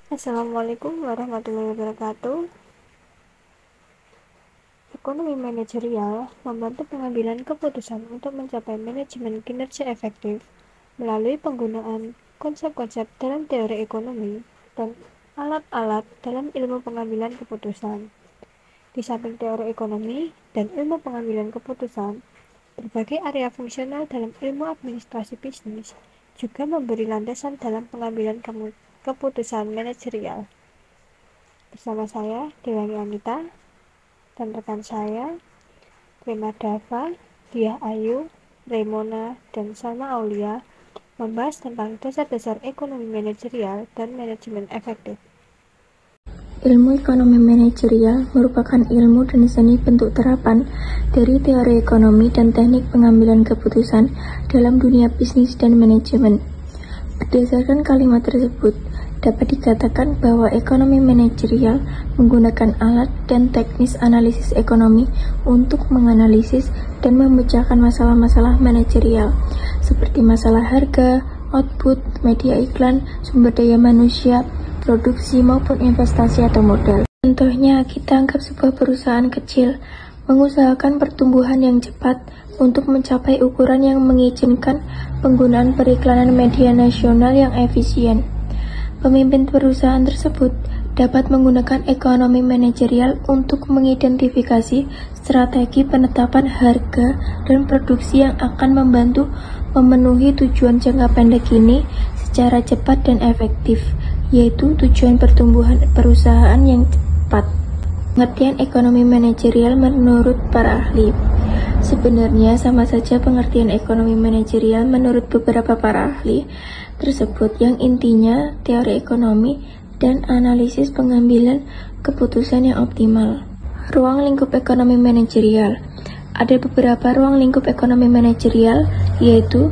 Assalamualaikum warahmatullahi wabarakatuh. Ekonomi manajerial membantu pengambilan keputusan untuk mencapai manajemen kinerja efektif melalui penggunaan konsep-konsep dalam teori ekonomi dan alat-alat dalam ilmu pengambilan keputusan. Di samping teori ekonomi dan ilmu pengambilan keputusan, berbagai area fungsional dalam ilmu administrasi bisnis juga memberi landasan dalam pengambilan keputusan manajerial. Bersama saya, Dewangi Anita, dan rekan saya, Prima Dava, Diah Ayu, Raymona, dan Salma Aulia, membahas tentang dasar-dasar ekonomi manajerial dan manajemen efektif. Ilmu ekonomi manajerial merupakan ilmu dan seni bentuk terapan dari teori ekonomi dan teknik pengambilan keputusan dalam dunia bisnis dan manajemen. Berdasarkan kalimat tersebut, dapat dikatakan bahwa ekonomi manajerial menggunakan alat dan teknis analisis ekonomi untuk menganalisis dan memecahkan masalah-masalah manajerial, seperti masalah harga, output, media iklan, sumber daya manusia, produksi maupun investasi atau modal. Contohnya, kita anggap sebuah perusahaan kecil mengusahakan pertumbuhan yang cepat untuk mencapai ukuran yang mengizinkan penggunaan periklanan media nasional yang efisien. Pemimpin perusahaan tersebut dapat menggunakan ekonomi manajerial untuk mengidentifikasi strategi penetapan harga dan produksi yang akan membantu memenuhi tujuan jangka pendek ini secara cepat dan efektif, yaitu tujuan pertumbuhan perusahaan yang cepat. Pengertian ekonomi manajerial menurut para ahli. Sebenarnya sama saja pengertian ekonomi manajerial menurut beberapa para ahli tersebut, yang intinya teori ekonomi dan analisis pengambilan keputusan yang optimal. Ruang lingkup ekonomi manajerial. Ada beberapa ruang lingkup ekonomi manajerial, yaitu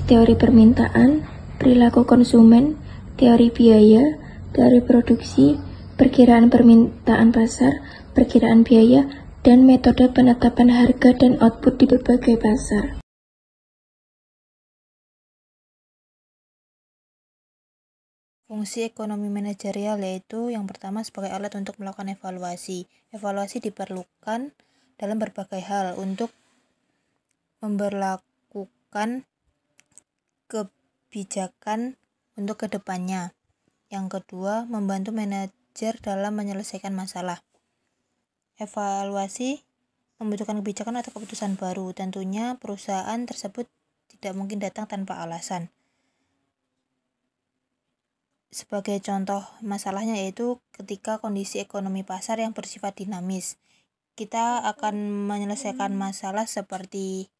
teori permintaan, perilaku konsumen, teori biaya, teori produksi, perkiraan permintaan pasar, perkiraan biaya, dan metode penetapan harga dan output di berbagai pasar. Fungsi ekonomi manajerial yaitu yang pertama sebagai alat untuk melakukan evaluasi. Evaluasi diperlukan dalam berbagai hal untuk memberlakukan kebijakan untuk kedepannya. Yang kedua, membantu manajer dalam menyelesaikan masalah. Evaluasi membutuhkan kebijakan atau keputusan baru. Tentunya perusahaan tersebut tidak mungkin datang tanpa alasan. Sebagai contoh masalahnya yaitu ketika kondisi ekonomi pasar yang bersifat dinamis. Kita akan menyelesaikan masalah seperti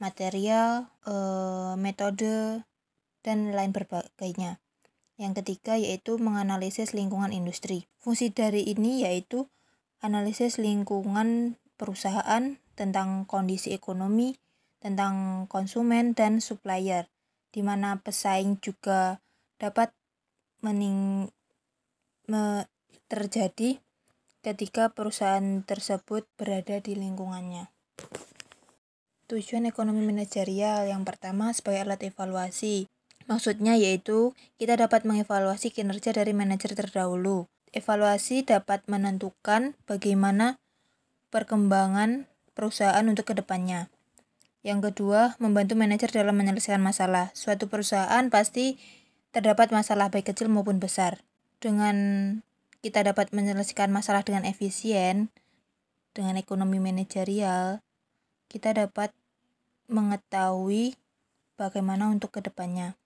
material, metode, dan lain berbagainya. Yang ketiga yaitu menganalisis lingkungan industri. Fungsi dari ini yaitu analisis lingkungan perusahaan tentang kondisi ekonomi, tentang konsumen dan supplier, di mana pesaing juga dapat terjadi ketika perusahaan tersebut berada di lingkungannya. Tujuan ekonomi manajerial yang pertama sebagai alat evaluasi. Maksudnya yaitu kita dapat mengevaluasi kinerja dari manajer terdahulu. Evaluasi dapat menentukan bagaimana perkembangan perusahaan untuk kedepannya. Yang kedua, membantu manajer dalam menyelesaikan masalah. Suatu perusahaan pasti terdapat masalah baik kecil maupun besar. Dengan kita dapat menyelesaikan masalah dengan efisien, dengan ekonomi manajerial, kita dapat mengetahui bagaimana untuk kedepannya.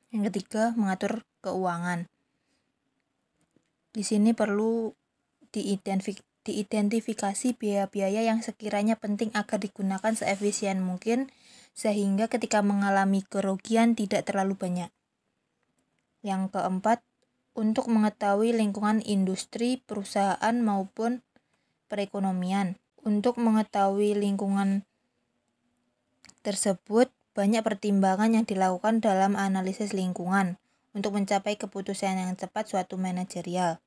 Yang ketiga, mengatur keuangan. Di sini perlu diidentifikasi biaya-biaya yang sekiranya penting agar digunakan seefisien mungkin, sehingga ketika mengalami kerugian tidak terlalu banyak. Yang keempat, untuk mengetahui lingkungan industri, perusahaan maupun perekonomian. Untuk mengetahui lingkungan tersebut, banyak pertimbangan yang dilakukan dalam analisis lingkungan untuk mencapai keputusan yang tepat suatu manajerial.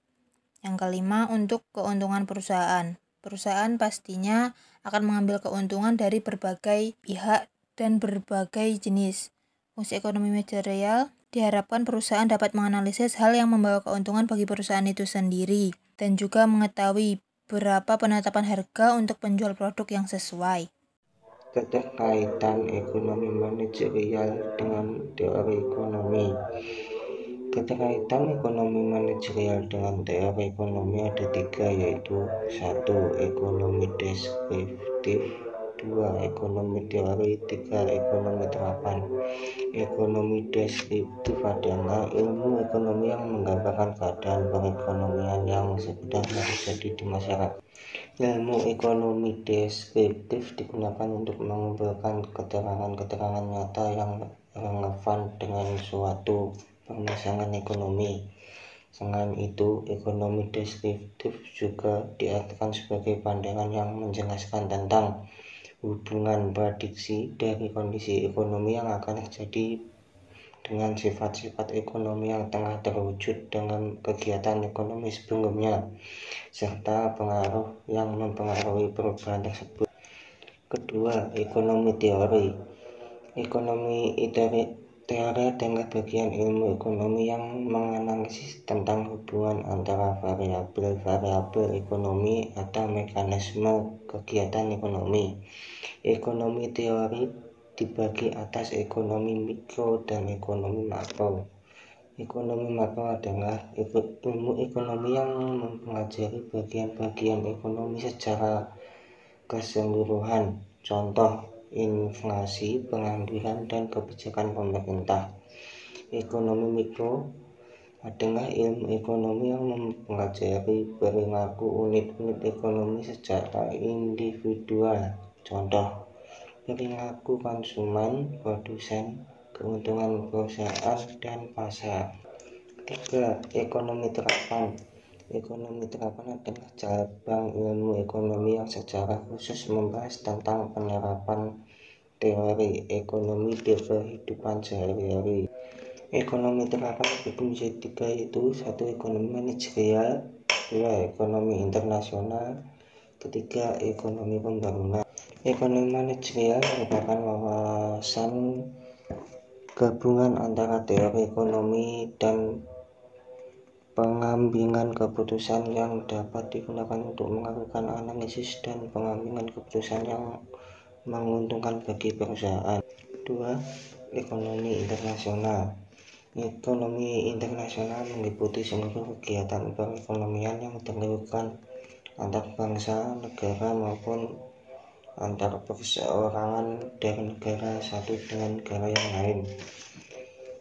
Yang kelima, untuk keuntungan perusahaan. Perusahaan pastinya akan mengambil keuntungan dari berbagai pihak dan berbagai jenis. Fungsi ekonomi manajerial Diharapkan perusahaan dapat menganalisis hal yang membawa keuntungan bagi perusahaan itu sendiri dan juga mengetahui berapa penetapan harga untuk penjual produk yang sesuai. Keterkaitan ekonomi manajerial dengan teori ekonomi. Keterkaitan ekonomi manajerial dengan teori ekonomi ada 3, yaitu 1. Ekonomi deskriptif, 2. Ekonomi teori, 3. Ekonomi terapan. Ekonomi deskriptif adalah ilmu ekonomi yang menggambarkan keadaan perekonomian yang sebenarnya terjadi di masyarakat. Ilmu ekonomi deskriptif digunakan untuk mengumpulkan keterangan-keterangan nyata yang relevan dengan suatu permasalahan ekonomi. Selain itu, ekonomi deskriptif juga diartikan sebagai pandangan yang menjelaskan tentang hubungan prediksi dari kondisi ekonomi yang akan terjadi dengan sifat-sifat ekonomi yang telah terwujud dalam kegiatan ekonomi sebelumnya, serta pengaruh yang mempengaruhi perubahan tersebut. Kedua, ekonomi teori. Ekonomi teori adalah bagian ilmu ekonomi yang menganalisis tentang hubungan antara variabel-variabel ekonomi atau mekanisme kegiatan ekonomi. Ekonomi teori dibagi atas ekonomi mikro dan ekonomi makro. Ekonomi makro adalah ilmu ekonomi yang mempelajari bagian-bagian ekonomi secara keseluruhan, contoh inflasi, pengangguran, dan kebijakan pemerintah. Ekonomi mikro adalah ilmu ekonomi yang mempelajari perilaku unit-unit ekonomi secara individual, contoh perilaku konsumen, produsen, keuntungan perusahaan, dan pasar. 3. Ekonomi terapan. Ekonomi terapan adalah cabang ilmu ekonomi yang secara khusus membahas tentang penerapan teori ekonomi di kehidupan sehari-hari. Ekonomi terapan dibagi menjadi 3, yaitu 1. Ekonomi manajerial, 2. Ekonomi internasional, 3. Ekonomi pembangunan. Ekonomi manajerial merupakan wawasan gabungan antara teori ekonomi dan pengambilan keputusan yang dapat digunakan untuk melakukan analisis dan pengambilan keputusan yang menguntungkan bagi perusahaan. 2. Ekonomi internasional. Ekonomi internasional meliputi seluruh kegiatan perekonomian yang dilakukan antar bangsa, negara maupun antar perseorangan dari negara satu dengan negara yang lain.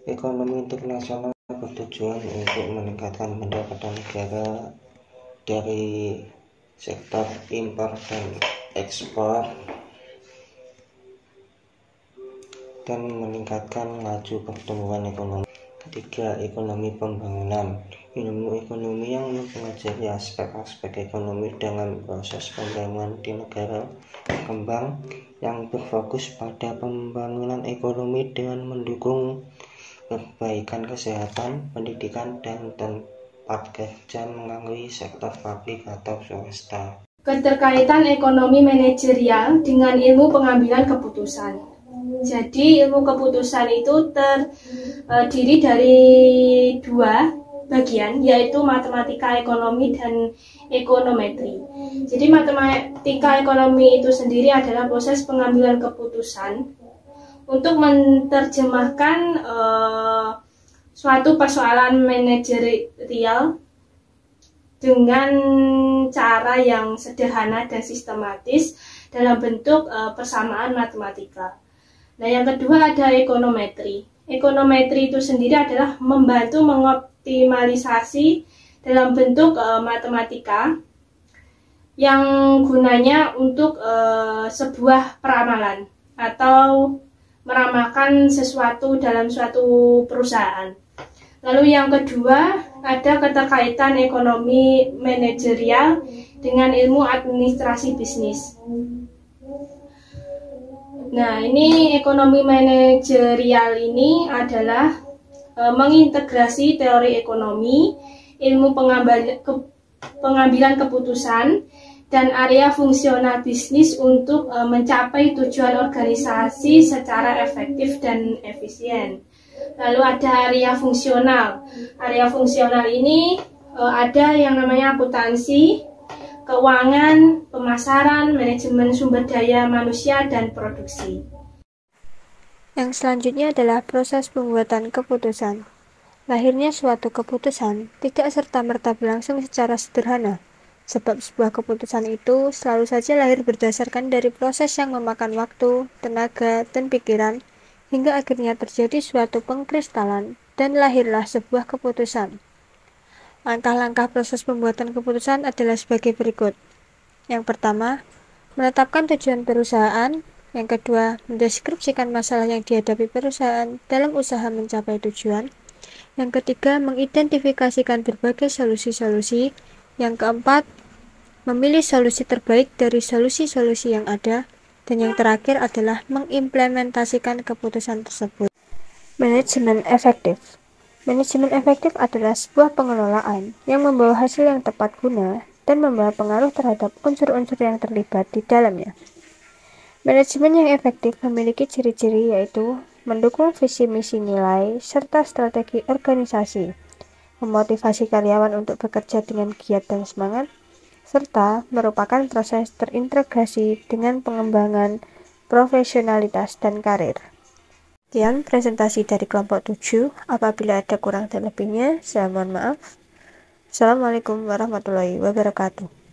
Ekonomi internasional bertujuan untuk meningkatkan pendapatan negara dari sektor impor dan ekspor dan meningkatkan laju pertumbuhan ekonomi. 3. Ekonomi pembangunan. Ilmu ekonomi yang mempelajari aspek-aspek ekonomi dalam proses pembangunan di negara berkembang yang berfokus pada pembangunan ekonomi dengan mendukung perbaikan kesehatan, pendidikan, dan tempat kerja melalui sektor publik atau swasta. Keterkaitan ekonomi manajerial dengan ilmu pengambilan keputusan. Jadi ilmu keputusan itu terdiri dari 2 bagian, yaitu matematika ekonomi dan ekonometri. Jadi matematika ekonomi itu sendiri adalah proses pengambilan keputusan untuk menerjemahkan suatu persoalan manajerial dengan cara yang sederhana dan sistematis dalam bentuk persamaan matematika. Nah, yang kedua ada ekonometri. Ekonometri itu sendiri adalah membantu mengoptimalisasi dalam bentuk matematika yang gunanya untuk sebuah peramalan atau meramalkan sesuatu dalam suatu perusahaan. Lalu yang kedua ada keterkaitan ekonomi manajerial dengan ilmu administrasi bisnis. Nah, ini ekonomi manajerial ini adalah mengintegrasi teori ekonomi, ilmu pengambilan keputusan, dan area fungsional bisnis untuk mencapai tujuan organisasi secara efektif dan efisien. Lalu ada area fungsional. Area fungsional ini ada yang namanya akuntansi, keuangan, pemasaran, manajemen sumber daya manusia, dan produksi. Yang selanjutnya adalah proses pembuatan keputusan. Lahirnya suatu keputusan tidak serta-merta berlangsung secara sederhana, sebab sebuah keputusan itu selalu saja lahir berdasarkan dari proses yang memakan waktu, tenaga, dan pikiran, hingga akhirnya terjadi suatu pengkristalan, dan lahirlah sebuah keputusan. Langkah-langkah proses pembuatan keputusan adalah sebagai berikut. Yang pertama, menetapkan tujuan perusahaan. Yang kedua, mendeskripsikan masalah yang dihadapi perusahaan dalam usaha mencapai tujuan. Yang ketiga, mengidentifikasikan berbagai solusi-solusi. Yang keempat, memilih solusi terbaik dari solusi-solusi yang ada. Dan yang terakhir adalah mengimplementasikan keputusan tersebut. Manajemen efektif. Manajemen efektif adalah sebuah pengelolaan yang membawa hasil yang tepat guna dan membawa pengaruh terhadap unsur-unsur yang terlibat di dalamnya. Manajemen yang efektif memiliki ciri-ciri yaitu mendukung visi misi nilai serta strategi organisasi, memotivasi karyawan untuk bekerja dengan giat dan semangat, serta merupakan proses terintegrasi dengan pengembangan profesionalitas dan karir. Sekian presentasi dari kelompok 7. Apabila ada kurang dan lebihnya, saya mohon maaf. Assalamualaikum warahmatullahi wabarakatuh.